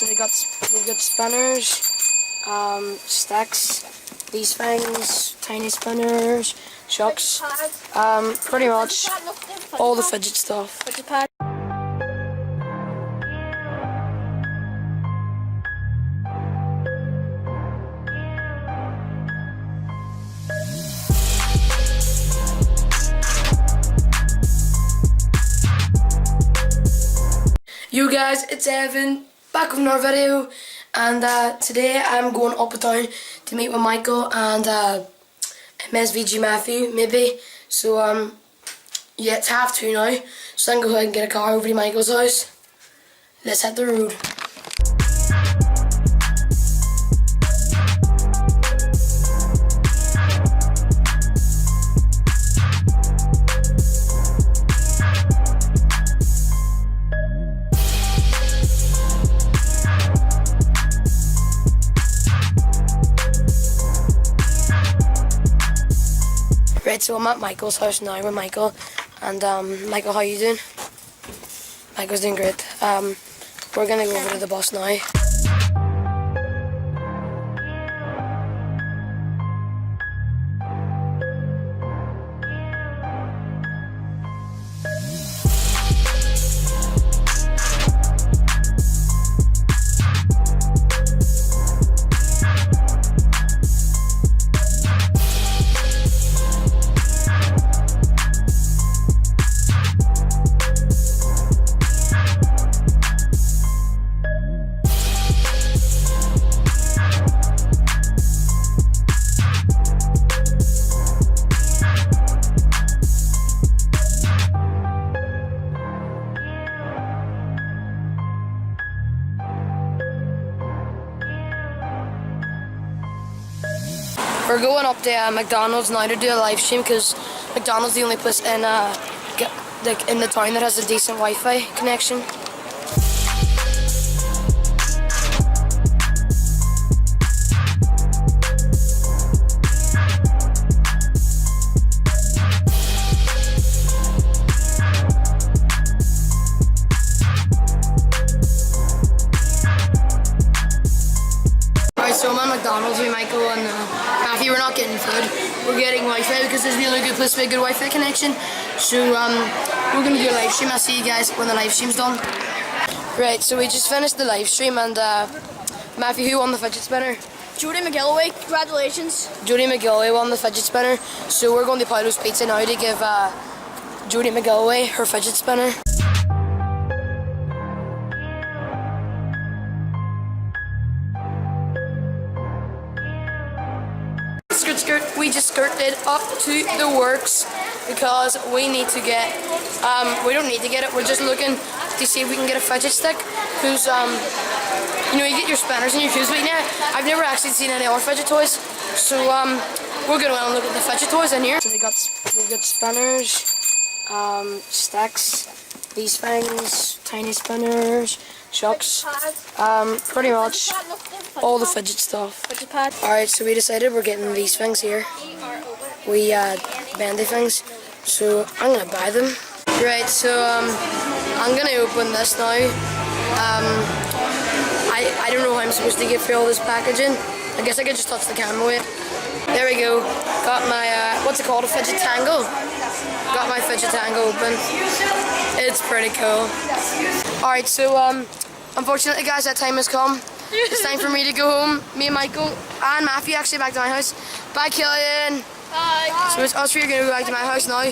So they've got spinners, sticks, these things, tiny spinners, shocks, pretty much all the fidget stuff. Yo guys, it's Evan, back with another video, and today I'm going up town to meet with Michael and MSVG Matthew, maybe. So yeah, it's 2:30 now, so I can go ahead and get a car over to Michael's house. Let's hit the road. Right, so I'm at Michael's house now with Michael, and Michael, how you doing? Michael's doing great. We're gonna go over to the bus now. We're going up to McDonald's now to do a live stream because McDonald's is the only place in the town that has a decent Wi-Fi connection. Alright, so I'm at McDonald's with Michael and Matthew. We're not getting food, we're getting Wi-Fi because there's the only good place to get a good Wi-Fi connection. So we're going to do a live stream. I'll see you guys when the live stream's done. Right, so we just finished the live stream, and Matthew, who won the fidget spinner? Jody McGilloway, congratulations. Jody McGilloway won the fidget spinner. So we're going to Paulo's Pizza now to give Jody McGilloway her fidget spinner. We just skirted up to the works because we need to get, we don't need to get it, we're just looking to see if we can get a fidget stick, because, you know, you get your spinners and your cubes, but yeah, I've never actually seen any other Fidget Toys, so we're going to look at the Fidget Toys in here. So they've got spinners, sticks, these things, tiny spinners, shocks, pretty much all the fidget stuff. Alright, so we decided we're getting these things here. We bendy things, so I'm gonna buy them. Right, so I'm gonna open this now. I don't know how I'm supposed to get through all this packaging. I guess I could just touch the camera with it. There we go. Got my what's it called? A fidget tangle. Got my fidget tangle open. It's pretty cool. Alright, so unfortunately guys, that time has come. It's time for me to go home. Me and Michael and Matthew actually back to my house. Bye, Killian. Bye. So it's us three are going to go back to my house now.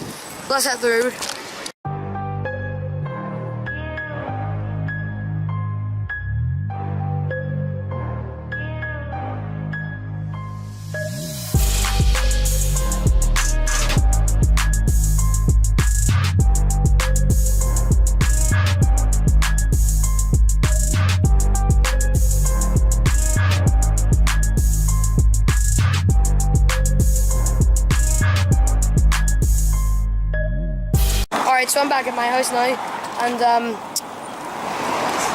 Let's hit the road. Alright, so I'm back at my house now, and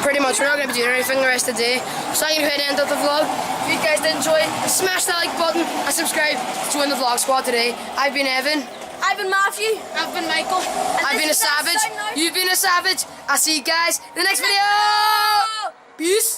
pretty much we're not going to be doing anything the rest of the day, so I'm going to go ahead and end up the vlog. If you guys did enjoy, smash that like button and subscribe to join the vlog squad today. I've been Evan. I've been Matthew. I've been Michael. I've been a savage. You've been a savage. I'll see you guys in the next video. Peace.